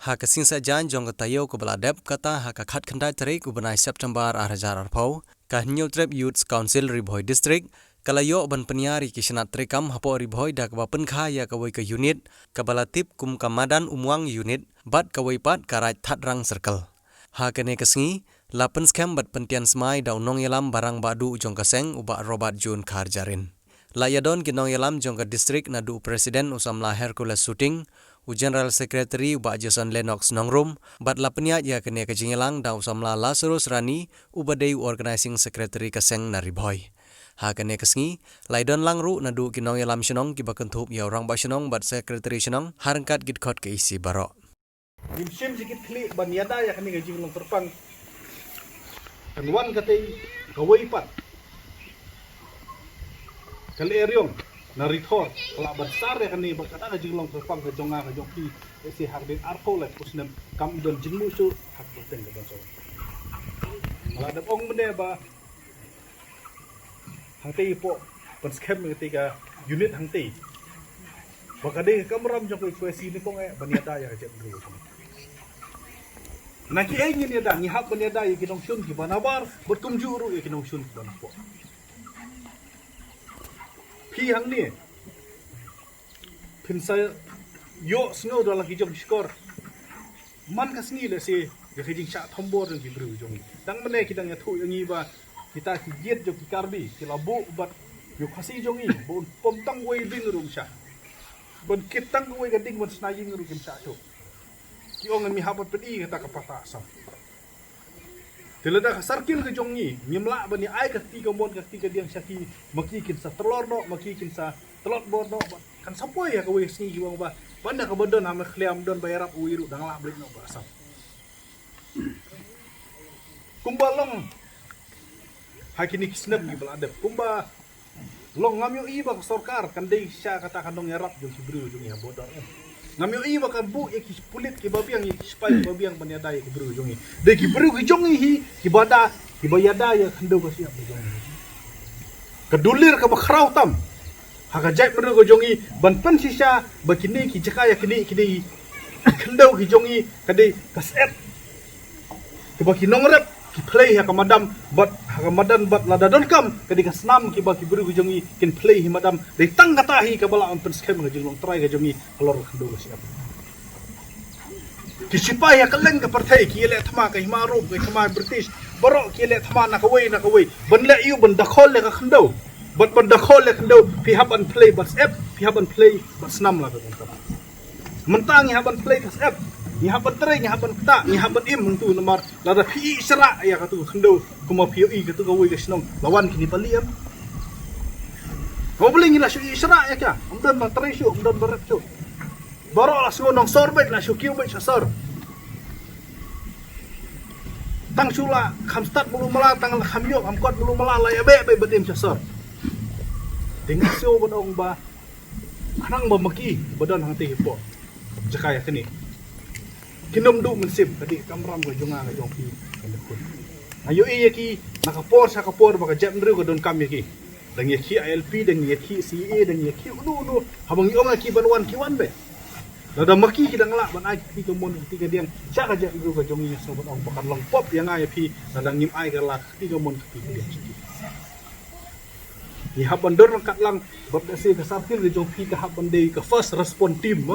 Hak singsa jan jong tayo ko baladep kata hak khat khanda tarik ubanai September 2024 ka New Trip Youth Council Ribhoi District kalayo ban penyari kisnat trekam hapo Ribhoi dak ba penkha ya kawai ke unit kabalatip kum kamadan umwang unit bat kawai pat karaj thatrang circle. Hakane kesengi lapen scam bat pentian smai daw nong yalam barang badu jong kaseng uba Robert Jun Kharjarin. Layadon kinong yalam jong ka district nadu presiden usamla Hercules Shooting u General Secretary uba Jason Lennox Nongrum bat lapenya ya kene ka jingelang daw usamla Lazarus Rani uba dei organizing secretary kaseng na Ribhoi. Hakane kesengi laidon langru nadu kinong yalam shenong ki bakentup ya orang ba shenong bat secretary shenong harangkat gitkhot ke isi barok. Dimsim sikit klik banyada ya kani gaji long terpang. Kanwan katay kawai pat. Kali eryong narithor kala besar ya kani bakata gaji long terpang ke jonga ke joki esi hardin arko le pusnem kam don jingmu su hak poteng ke donso. Kala ada ong bende ba hangti po penskem ketika unit hangti. Bakade kamram jong kuesi ni kong banyada ya gaji dulu. Nanti ingin ya dah, ngihap benda ya kinong sun ki banabar, bertumjuru ya kinong sun ki banapo. Pi hang ni, pin saya yo snow dalam kijong skor, man kasni le si, ya kijing syak tombor yang diberi ujung. Tang mana kita ngatu yang iba kita kijet jo kikarbi, kilabu bat yo kasih jongi, bon pomtang wei bin rum syak, bon kitang wei gading bon snaying rum syak tu. Kiong mi hapat pedi kata kapata asam. Telada sarkin ke jongi, nyemla bani ai ka tiga mon ka tiga diang syaki, makikin sa telur no, makikin sa telur bor no, kan sapoi ya kawai sini jiwang ba. Banda ka badon ame khliam don bayarap uiru dang la blik no ba asam. Kumbalong hakini kisnep ni beladep. Kumba long ngamyo iba ka sorkar kan dei sya kata kandong yarap jong sibru jong ya bodor. Ngamyo iba kan bu ki pulit ki babiang ki spai babiang banyada ki bru jongi de ki bru ki jongi hi ki bada ki bayada ya khando ka siap jongi kedulir ka bakhrau tam haka jai bru ko jongi ban pen sisa bakini ki jaka ya kini khando ki jongi kade kaset ki baki nongrep ki play haka madam bat haka madan bat ladadon kam kade ka snam ki baki bru ko jongi kin play hi madam de tang kata hi ka bala on pen scam ga jinglong try ga jongi kalor khando ka siap Kisipai ya kaleng ke partai ki le thama ka himaru ke thama British borok ki le thama na kawai ban le yu ban dakhol le ka khando ban dakhol le khando pi haban play bas app pi haban play bas nam la ben ta mentang ni haban play bas app ni haban tre ni haban ta ni haban im tu nomor la da pi isra ya ka tu khando kuma pi i ka tu kawai ke snong lawan kini paliam ko bling la shu isra ya ka umdan ma tre shu umdan barat shu borok la sunong sorbet la shu kiu bet sasar tang sula khamstat mulu mala tang khamyo amkot mulu mala la ya be betim sasar tinggal sio bonong ba anang ba maki badan hang ti po jakaya kini kinom du mensip tadi kamram go jonga ga jong pi ayo iya ki nakapor sa kapor baka jam ndru go don kam ki dang ye ki ILP dang ye ki CA dang ye ki unu habang iong ki banwan ki wan be Lada maki kita ngelak ban ai tiga mon tiga diang cak aja itu ka jongi so ban ong bakar long pop yang ai pi lada ngim ai ka lak tiga mon tiga diang ni haban dor kat lang bab da se ka sapil jong pi ka haban dei ka first response team